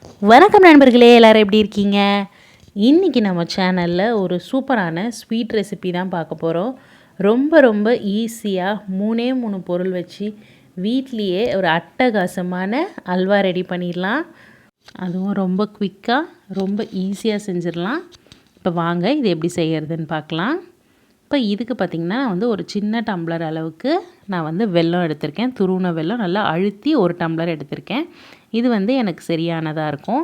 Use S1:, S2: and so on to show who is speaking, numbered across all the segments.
S1: வணக்கம் நண்பர்களே, எல்லோரும் எப்படி இருக்கீங்க? இன்றைக்கி நம்ம சேனலில் ஒரு சூப்பரான ஸ்வீட் ரெசிபி தான் பார்க்க போகிறோம். ரொம்ப ரொம்ப ஈஸியாக 3 பொருள் வச்சு வீட்லேயே ஒரு அட்டகாசமான அல்வா ரெடி பண்ணிடலாம். அதுவும் ரொம்ப குவிக்காக ரொம்ப ஈஸியாக செஞ்சிடலாம். இப்போ வாங்க இது எப்படி செய்கிறதுன்னு பார்க்கலாம். இப்போ இதுக்கு பார்த்திங்கன்னா நான் ஒரு சின்ன டம்ளர் அளவுக்கு நான் வெல்லம் எடுத்திருக்கேன். துருவின வெல்லம் நல்லா அழுத்தி ஒரு டம்ளர் எடுத்திருக்கேன். இது எனக்கு சரியானதாக இருக்கும்.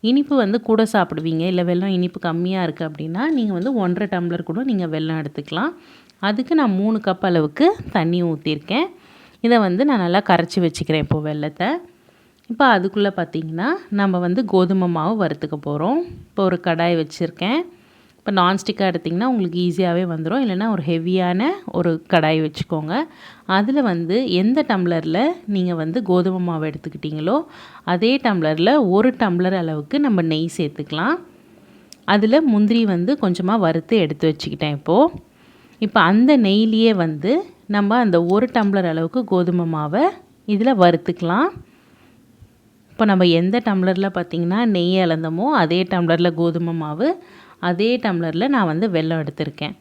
S1: இனிப்பு கூட சாப்பிடுவீங்க, இல்லை வெல்லம் இனிப்பு கம்மியாக இருக்குது அப்படின்னா நீங்கள் 1.5 டம்ளர் கூட நீங்கள் வெல்லம் எடுத்துக்கலாம். அதுக்கு நான் 3 கப் அளவுக்கு தண்ணி ஊற்றிருக்கேன். இதை நான் நல்லா கரைச்சி வச்சுக்கிறேன் இப்போது வெல்லத்தை. இப்போ அதுக்குள்ளே பார்த்திங்கன்னா நம்ம கோதுமை மாவு வறுத்துக்க போகிறோம். இப்போ ஒரு கடாய் வச்சுருக்கேன். இப்போ நான்ஸ்டிக்காக எடுத்திங்கன்னா உங்களுக்கு ஈஸியாகவே வந்துடும். இல்லைனா ஒரு ஹெவியான ஒரு கடாய் வச்சுக்கோங்க. அதில் எந்த டம்ளரில் நீங்கள் கோதுமை மாவு எடுத்துக்கிட்டிங்களோ அதே டம்ளரில் 1 டம்ளர் அளவுக்கு நம்ம நெய் சேர்த்துக்கலாம். அதில் முந்திரி கொஞ்சமாக வறுத்து எடுத்து வச்சுக்கிட்டேன். இப்போ அந்த நெய்லேயே நம்ம அந்த 1 டம்ளர் அளவுக்கு கோதுமை மாவை இதில் வறுத்துக்கலாம். இப்போ நம்ம எந்த டம்ளரில் பார்த்திங்கன்னா நெய் அளந்தமோ அதே டம்ளரில் கோதுமை மாவு, அதே டம்ளரில் நான் வெல்லம் எடுத்திருக்கேன்.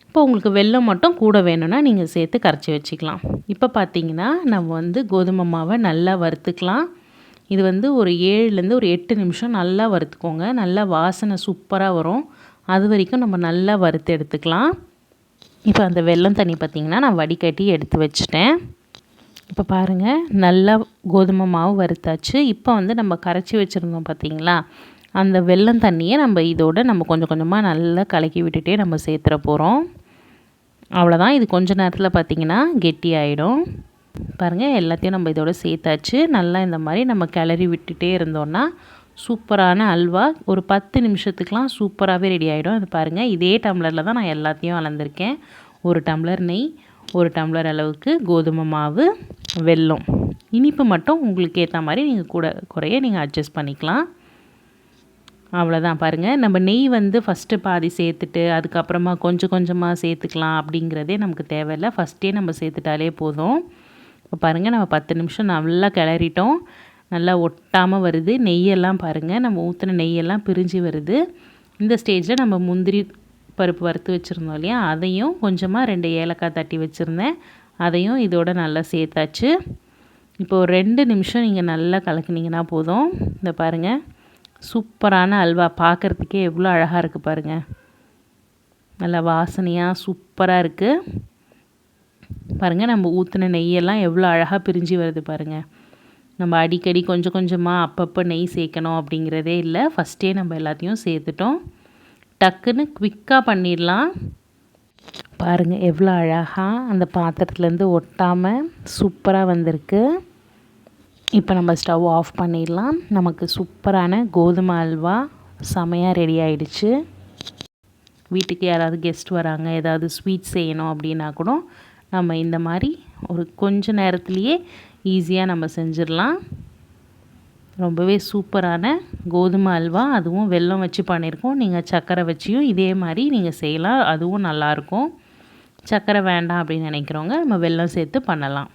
S1: இப்போ உங்களுக்கு வெல்லம் மட்டும் கூட வேணும்னா நீங்கள் சேர்த்து கரைச்சி வச்சுக்கலாம். இப்போ பார்த்திங்கன்னா நம்ம கோதுமை மாவை நல்லா வறுத்துக்கலாம். இது ஒரு 7லேருந்து ஒரு 8 நிமிஷம் நல்லா வறுத்துக்கோங்க. நல்லா வாசனை சூப்பராக வரும். அது வரைக்கும் நம்ம நல்லா வறுத்து எடுத்துக்கலாம். இப்போ அந்த வெல்லம் தண்ணி பார்த்திங்கன்னா நான் வடிகட்டி எடுத்து வச்சுட்டேன். இப்போ பாருங்கள், நல்லா கோதுமை மாவு வறுத்தாச்சு. இப்போ நம்ம கரைச்சி வச்சுருந்தோம் பார்த்திங்களா, அந்த வெல்லம் தண்ணியை இதோட கொஞ்சம் கொஞ்சமாக நல்லா கலக்கி விட்டுட்டே நம்ம சேர்த்துற போகிறோம். அவ்வளோதான். இது கொஞ்சம் நேரத்தில் பார்த்திங்கன்னா கெட்டி ஆகிடும். பாருங்கள், எல்லாத்தையும் நம்ம இதோட சேர்த்தாச்சு. நல்லா இந்த மாதிரி நம்ம கிளறி விட்டுட்டே இருந்தோன்னா சூப்பரான அல்வா ஒரு 10 நிமிஷத்துக்கெலாம் சூப்பராகவே ரெடி ஆகிடும். அது பாருங்கள், இதே டம்ளரில் தான் நான் எல்லாத்தையும் அளந்திருக்கேன். 1 டம்ளர் நெய், 1 டம்ளர் அளவுக்கு கோதுமை மாவு, வெல்லம். இனிப்பு மட்டும் உங்களுக்கு ஏற்ற மாதிரி நீங்கள் கூட குறைய நீங்கள் அட்ஜஸ்ட் பண்ணிக்கலாம். அவ்வளோதான். பாருங்கள், நம்ம நெய் ஃபஸ்ட்டு பாதி சேர்த்துட்டு அதுக்கப்புறமா கொஞ்சம் கொஞ்சமாக சேர்த்துக்கலாம் அப்படிங்கிறதே நமக்கு தேவையில்லை. ஃபஸ்ட்டே நம்ம சேர்த்துட்டாலே போதும். இப்போ பாருங்கள், நம்ம 10 நிமிஷம் நல்லா கிளறிட்டோம். நல்லா ஒட்டாமல் வருது. நெய்யெல்லாம் பாருங்கள், நம்ம ஊற்றின நெய்யெல்லாம் பிரிஞ்சு வருது. இந்த ஸ்டேஜில் நம்ம முந்திரி பருப்பு வறுத்து வச்சுருந்தோம் இல்லையா, அதையும் கொஞ்சமாக 2 ஏலக்காய் தட்டி வச்சுருந்தேன், அதையும் இதோட நல்லா சேர்த்தாச்சு. இப்போது 2 நிமிஷம் நீங்கள் நல்லா கலக்குனிங்கன்னா போதும். இந்த பாருங்கள், சூப்பரான அல்வா பார்க்குறதுக்கே எவ்வளோ அழகாக இருக்குது பாருங்கள். நல்லா வாசனையாக சூப்பராக இருக்குது. பாருங்கள், நம்ம ஊற்றின நெய்யெல்லாம் எவ்வளோ அழகாக பிரிஞ்சு வருது பாருங்கள். நம்ம அடிக்கடி கொஞ்சம் கொஞ்சமாக அப்பப்போ நெய் சேர்க்கணும் அப்படிங்கிறதே இல்லை. ஃபஸ்ட்டே நம்ம எல்லாத்தையும் சேர்த்துட்டோம். டக்குன்னு குவிக்காக பண்ணிடலாம். பாருங்கள், எவ்வளோ அழகாக அந்த பாத்திரத்துலேருந்து ஒட்டாமல் சூப்பராக வந்திருக்கு. இப்போ நம்ம ஸ்டவ் ஆஃப் பண்ணிடலாம். நமக்கு சூப்பரான கோதுமை அல்வா செமையாக ரெடி ஆகிடுச்சு. வீட்டுக்கு யாராவது கெஸ்ட் வராங்க, ஏதாவது ஸ்வீட் செய்யணும் அப்படின்னா கூட நம்ம இந்த மாதிரி ஒரு கொஞ்ச நேரத்துலையே ஈஸியாக நம்ம செஞ்சிடலாம். ரொம்பவே சூப்பரான கோதுமை அல்வா, அதுவும் வெல்லம் வச்சு பண்ணியிருக்கோம். நீங்கள் சர்க்கரை வச்சியும் இதே மாதிரி நீங்கள் செய்யலாம், அதுவும் நல்லாயிருக்கும். சர்க்கரை வேண்டாம் அப்படின்னு நினைக்கிறவங்க நம்ம வெல்லம் சேர்த்து பண்ணலாம்.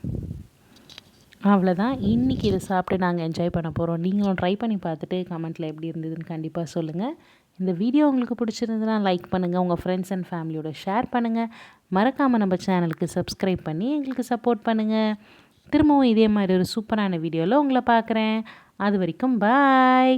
S1: அவ்வளோதான். இன்றைக்கி இதை சாப்பிட்டு நாங்கள் என்ஜாய் பண்ண போகிறோம். நீங்களும் ட்ரை பண்ணி பார்த்துட்டு கமெண்ட்டில் எப்படி இருந்ததுன்னு கண்டிப்பாக சொல்லுங்கள். இந்த வீடியோ உங்களுக்கு பிடிச்சிருந்ததுன்னா லைக் பண்ணுங்கள், உங்கள் ஃப்ரெண்ட்ஸ் அண்ட் ஃபேமிலியோட ஷேர் பண்ணுங்கள். மறக்காமல் நம்ம சேனலுக்கு சப்ஸ்கிரைப் பண்ணி எங்களுக்கு சப்போர்ட் பண்ணுங்கள். திரும்பவும் இதே மாதிரி ஒரு சூப்பரான வீடியோவில் உங்களை பார்க்குறேன். அது வரைக்கும் பாய்.